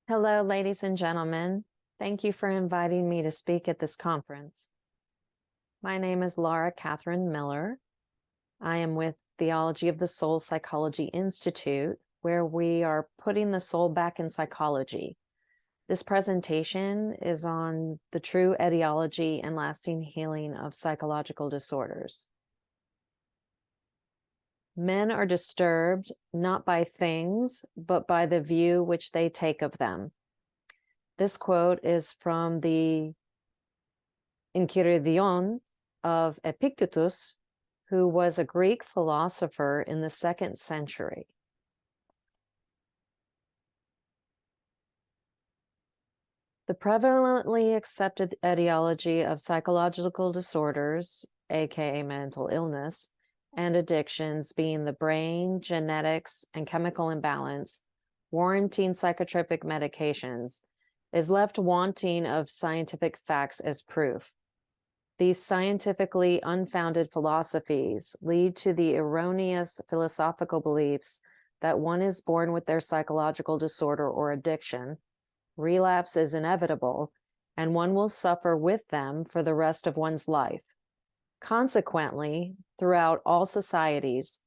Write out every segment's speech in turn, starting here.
Hello, ladies and gentlemen. Thank you for inviting me to speak at this conference. My name is Lara Katherine Miller. I am with Theology of the Soul Psychology Institute, where we are putting the soul back in psychology. This presentation is on the true etiology and lasting healing of psychological disorders. Men are disturbed not by things, but by the view which they take of them. This quote is from the Enchiridion of Epictetus, who was a Greek philosopher in the 2nd century. The prevalently accepted etiology of psychological disorders, aka mental illness, and addictions being the brain, genetics, and chemical imbalance, warranting psychotropic medications, is left wanting of scientific facts as proof. These scientifically unfounded philosophies lead to the erroneous philosophical beliefs that one is born with their psychological disorder or addiction, relapse is inevitable, and one will suffer with them for the rest of one's life. Consequently, throughout all societies,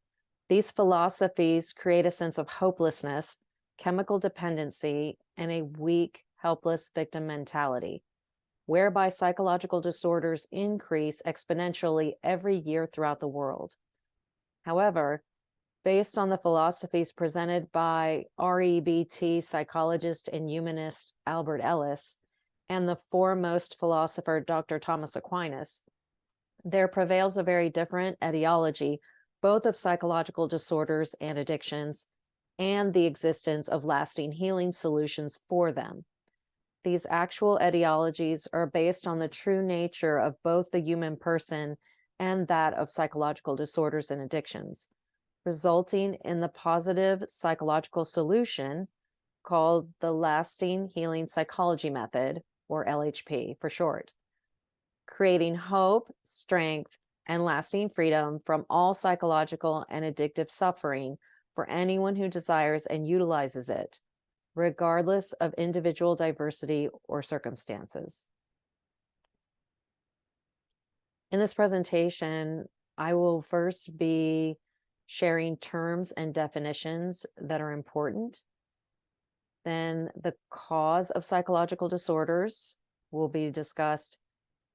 these philosophies create a sense of hopelessness, chemical dependency, and a weak, helpless victim mentality, whereby psychological disorders increase exponentially every year throughout the world. However, based on the philosophies presented by REBT psychologist and humanist Albert Ellis and the foremost philosopher Dr. Thomas Aquinas, there prevails a very different etiology, both of psychological disorders and addictions, and the existence of lasting healing solutions for them. These actual etiologies are based on the true nature of both the human person and that of psychological disorders and addictions, resulting in the positive psychological solution called the Lasting Healing Psychology Method, or LHP for short, creating hope, strength, and lasting freedom from all psychological and addictive suffering for anyone who desires and utilizes it, regardless of individual diversity or circumstances. In this presentation, I will first be sharing terms and definitions that are important. Then the cause of psychological disorders will be discussed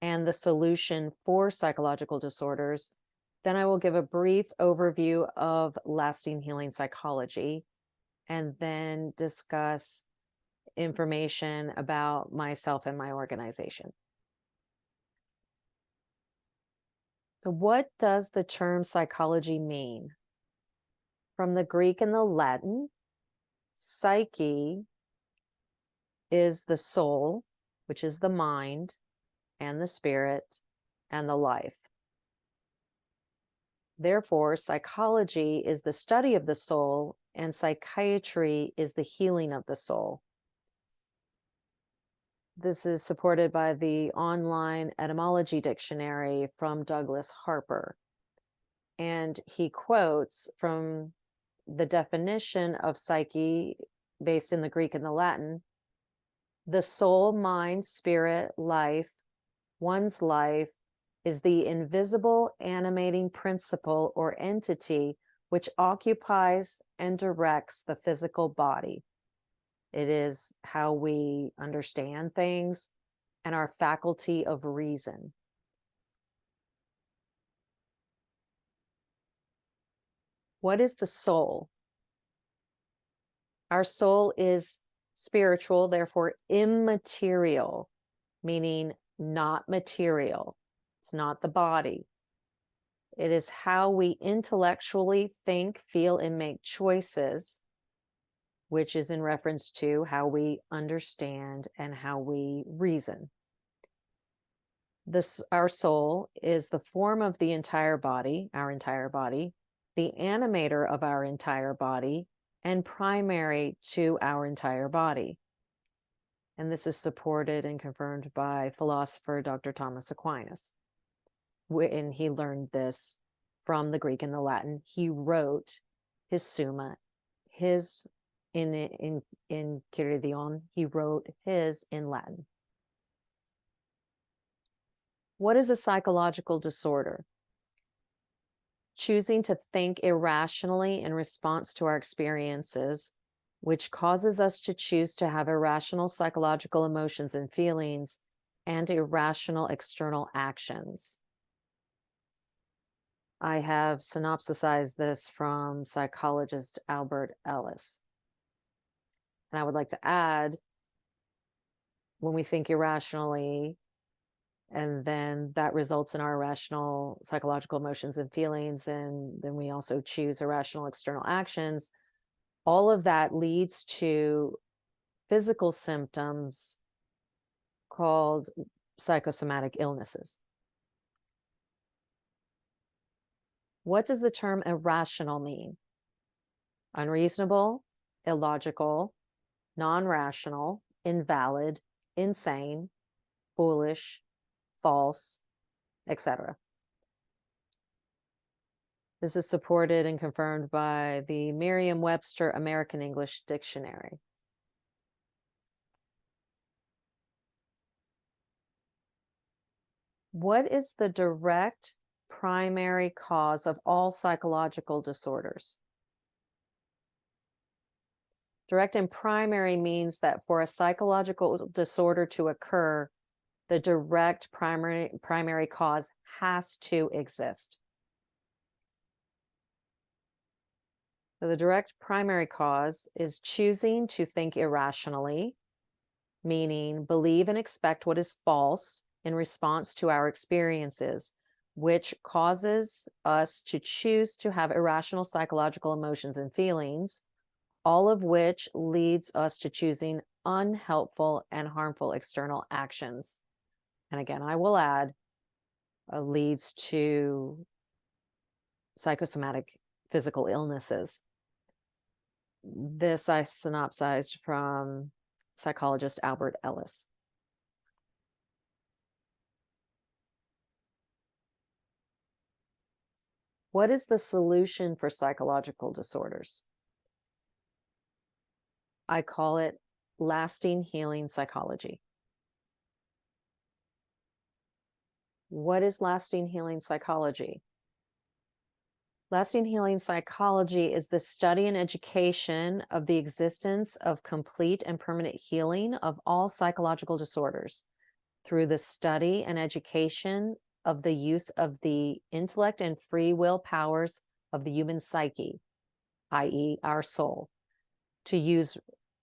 and the solution for psychological disorders. Then I will give a brief overview of lasting healing psychology, and then discuss information about myself and my organization. So what does the term psychology mean? From the Greek and the Latin, psyche is the soul, which is the mind, and the spirit, and the life. Therefore, psychology is the study of the soul, and psychiatry is the healing of the soul. This is supported by the online etymology dictionary from Douglas Harper. And he quotes from the definition of psyche based in the Greek and the Latin: the soul, mind, spirit, life, one's life, is the invisible animating principle or entity which occupies and directs the physical body. It is how we understand things and our faculty of reason. What is the soul? Our soul is spiritual, therefore immaterial, meaning not material. It's not the body. It is how we intellectually think, feel, and make choices, which is in reference to how we understand and how we reason. Our soul is the form of the entire body, our entire body, the animator of our entire body, and primary to our entire body. And this is supported and confirmed by philosopher Dr. Thomas Aquinas. When he learned this from the Greek and the Latin, he wrote his Summa, his in Kirillon. He wrote his in Latin. What is a psychological disorder? Choosing to think irrationally in response to our experiences, which causes us to choose to have irrational psychological emotions and feelings and irrational external actions. I have synopsisized this from psychologist Albert Ellis. And I would like to add, when we think irrationally, and then that results in our irrational psychological emotions and feelings, and then we also choose irrational external actions, all of that leads to physical symptoms called psychosomatic illnesses. What does the term irrational mean? Unreasonable, illogical, non-rational, invalid, insane, foolish, false, etc. This is supported and confirmed by the Merriam-Webster American English Dictionary. What is the direct primary cause of all psychological disorders? Direct and primary means that for a psychological disorder to occur, the direct primary cause has to exist. So the direct primary cause is choosing to think irrationally, meaning believe and expect what is false in response to our experiences, which causes us to choose to have irrational psychological emotions and feelings, all of which leads us to choosing unhelpful and harmful external actions. And again, I will add, leads to psychosomatic physical illnesses. This I synopsized from psychologist Albert Ellis. What is the solution for psychological disorders? I call it lasting healing psychology. What is lasting healing psychology? Lasting healing psychology is the study and education of the existence of complete and permanent healing of all psychological disorders through the study and education of the use of the intellect and free will powers of the human psyche, i.e., our soul, to use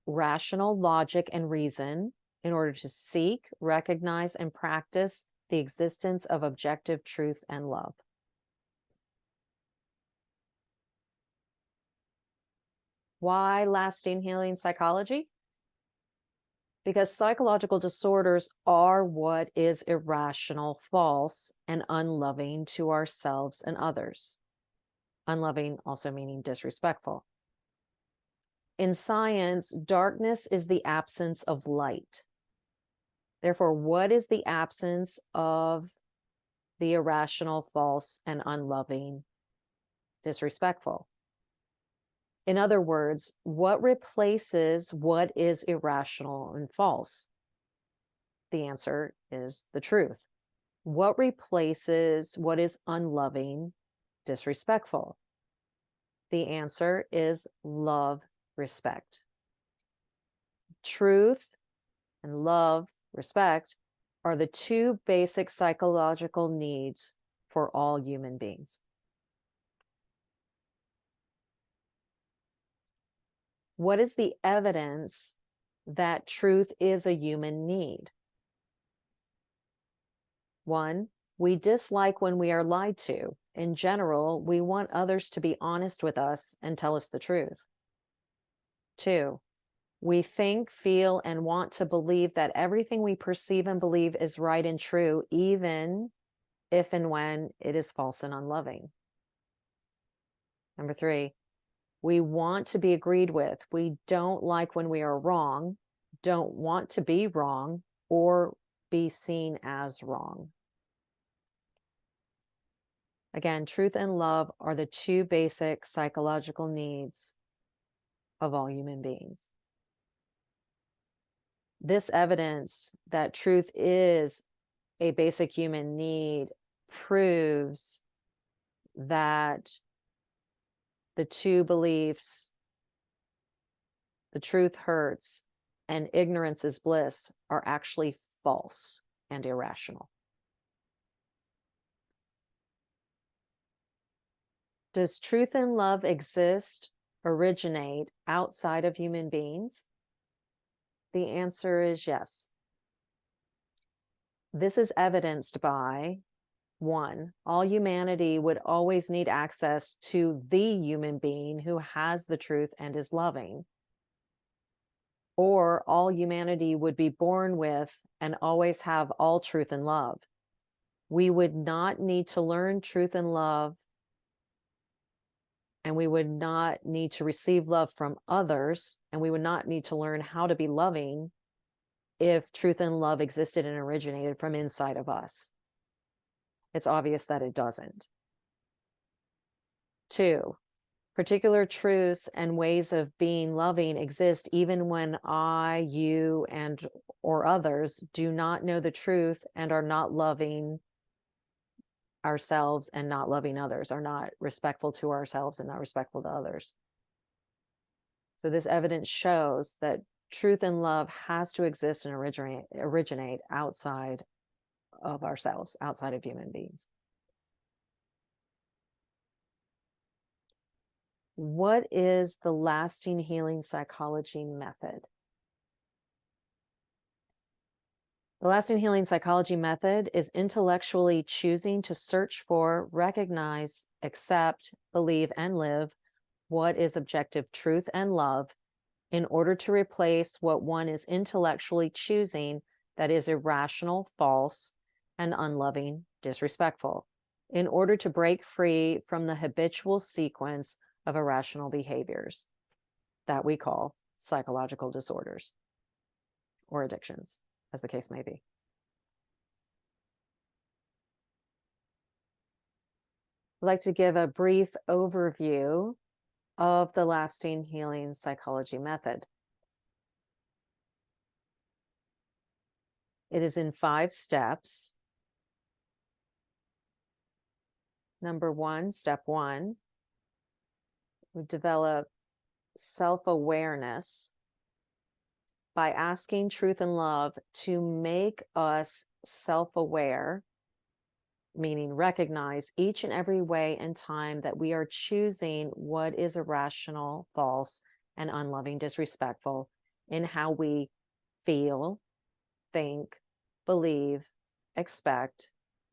rational logic and reason in order to seek, recognize, and practice the existence of objective truth and love. Why lasting healing psychology? Because psychological disorders are what is irrational, false, and unloving to ourselves and others. Unloving also meaning disrespectful. In science, darkness is the absence of light. Therefore, what is the absence of the irrational, false, and unloving, disrespectful? In other words, what replaces what is irrational and false? The answer is the truth. What replaces what is unloving, disrespectful? The answer is love, respect. Truth and love, respect, are the two basic psychological needs for all human beings. What is the evidence that truth is a human need? 1, we dislike when we are lied to. In general, we want others to be honest with us and tell us the truth. 2, we think, feel, and want to believe that everything we perceive and believe is right and true, even if and when it is false and unloving. 3, we want to be agreed with. We don't like when we are wrong, don't want to be wrong, or be seen as wrong. Again, truth and love are the two basic psychological needs of all human beings. This evidence that truth is a basic human need proves that the two beliefs, the truth hurts and ignorance is bliss, are actually false and irrational. Does truth and love exist, originate outside of human beings? The answer is yes. This is evidenced by 1, all humanity would always need access to the human being who has the truth and is loving. Or all humanity would be born with and always have all truth and love. We would not need to learn truth and love, and we would not need to receive love from others, and we would not need to learn how to be loving if truth and love existed and originated from inside of us. It's obvious that it doesn't. 2, particular truths and ways of being loving exist even when I, you, and or others do not know the truth and are not loving ourselves and not loving others, are not respectful to ourselves and not respectful to others. So this evidence shows that truth and love has to exist and originate outside of ourselves, outside of human beings. What is the lasting healing psychology method? The lasting healing psychology method is intellectually choosing to search for, recognize, accept, believe, and live what is objective truth and love in order to replace what one is intellectually choosing that is irrational, false, and unloving, disrespectful, in order to break free from the habitual sequence of irrational behaviors that we call psychological disorders or addictions, as the case may be. I'd like to give a brief overview of the lasting healing psychology method. It is in 5 steps. Number 1, step 1, we develop self-awareness by asking truth and love to make us self-aware, meaning recognize each and every way and time that we are choosing what is irrational, false, and unloving, disrespectful in how we feel, think, believe, expect,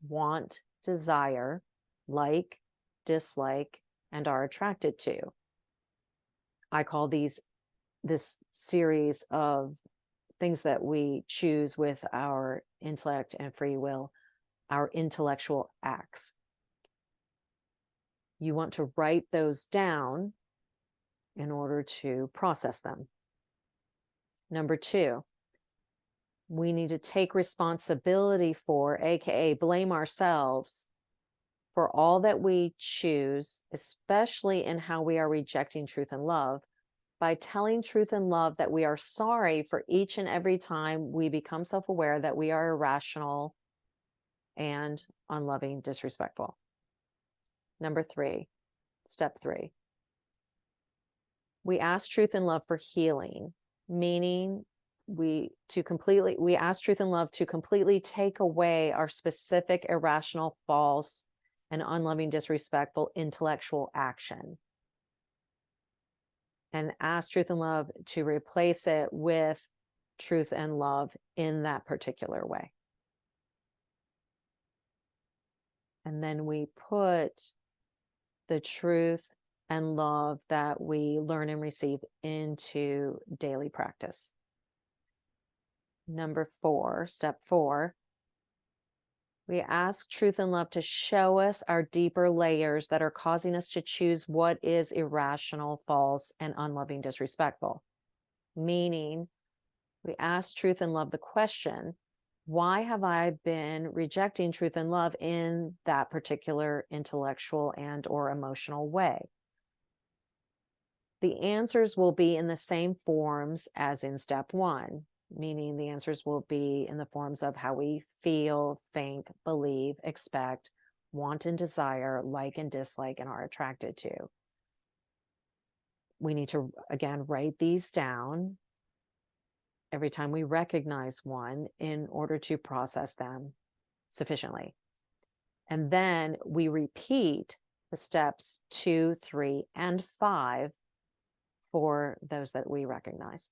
want, desire, like, dislike, and are attracted to. I call this series of things that we choose with our intellect and free will, our intellectual acts. You want to write those down in order to process them. Number 2, we need to take responsibility for, aka blame ourselves, for all that we choose, especially in how we are rejecting truth and love, by telling truth and love that we are sorry for each and every time we become self-aware that we are irrational and unloving, disrespectful. Number 3, step 3. We ask truth and love for healing, meaning we ask truth and love to completely take away our specific irrational, false, and unloving, disrespectful intellectual action, and ask truth and love to replace it with truth and love in that particular way. And then we put the truth and love that we learn and receive into daily practice. Number 4, step 4, we ask truth and love to show us our deeper layers that are causing us to choose what is irrational, false, and unloving, disrespectful. Meaning, we ask truth and love the question, why have I been rejecting truth and love in that particular intellectual and or emotional way? The answers will be in the same forms as in step 1, meaning the answers will be in the forms of how we feel, think, believe, expect, want and desire, like and dislike, and are attracted to. We need to, again, write these down every time we recognize one in order to process them sufficiently. And then we repeat the steps 2, 3, and 5 for those that we recognize.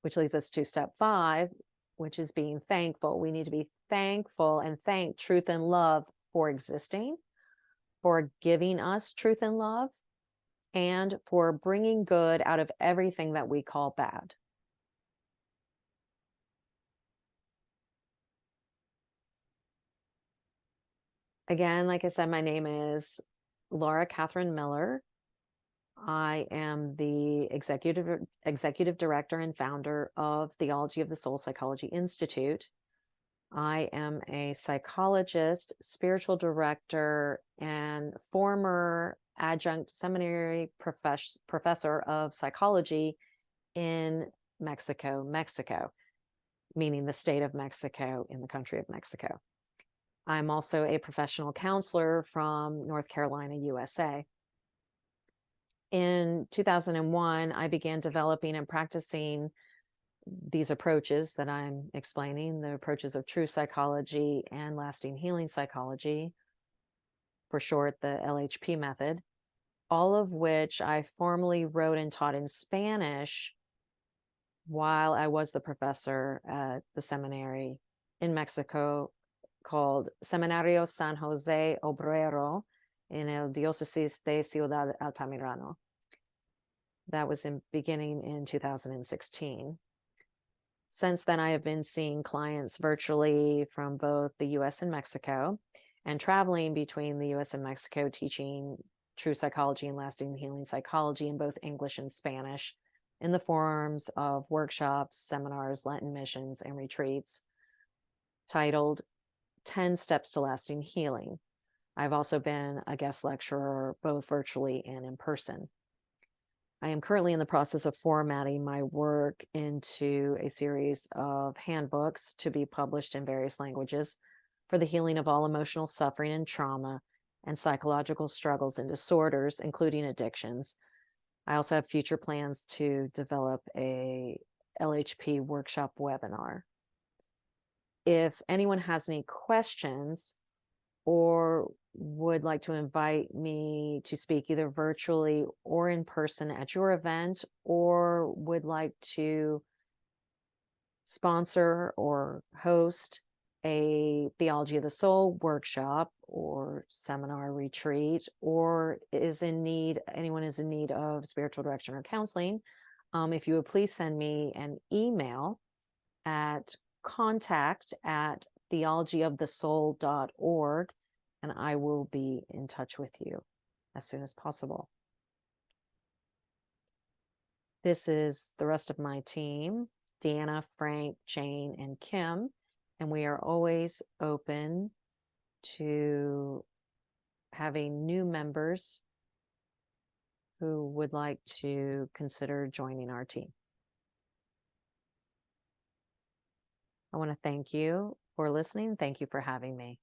Which leads us to step 5, which is being thankful. We need to be thankful and thank truth and love for existing, for giving us truth and love, and for bringing good out of everything that we call bad. Again, like I said, my name is Lara Katherine Miller. I am the executive director and founder of Theology of the Soul Psychology Institute. I am a psychologist, spiritual director, and former adjunct seminary professor of psychology in Mexico, meaning the state of Mexico in the country of Mexico. I'm also a professional counselor from North Carolina, USA. In 2001, I began developing and practicing these approaches that I'm explaining, the approaches of true psychology and lasting healing psychology, for short, the LHP method, all of which I formally wrote and taught in Spanish while I was the professor at the seminary in Mexico called Seminario San Jose Obrero in el Diócesis de Ciudad Altamirano. That was beginning in 2016. Since then, I have been seeing clients virtually from both the US and Mexico, and traveling between the US and Mexico, teaching true psychology and lasting healing psychology in both English and Spanish in the forms of workshops, seminars, Lenten missions, and retreats titled 10 Steps to Lasting Healing. I've also been a guest lecturer both virtually and in person. I am currently in the process of formatting my work into a series of handbooks to be published in various languages for the healing of all emotional suffering and trauma and psychological struggles and disorders, including addictions. I also have future plans to develop a LHP workshop webinar. If anyone has any questions or would like to invite me to speak either virtually or in person at your event, or would like to sponsor or host a Theology of the Soul workshop or seminar retreat, or anyone is in need of spiritual direction or counseling, if you would please send me an email at contact@theologyofthesoul.org, and I will be in touch with you as soon as possible. This is the rest of my team, Deanna, Frank, Jane, and Kim, and we are always open to having new members who would like to consider joining our team. I want to thank you for listening. Thank you for having me.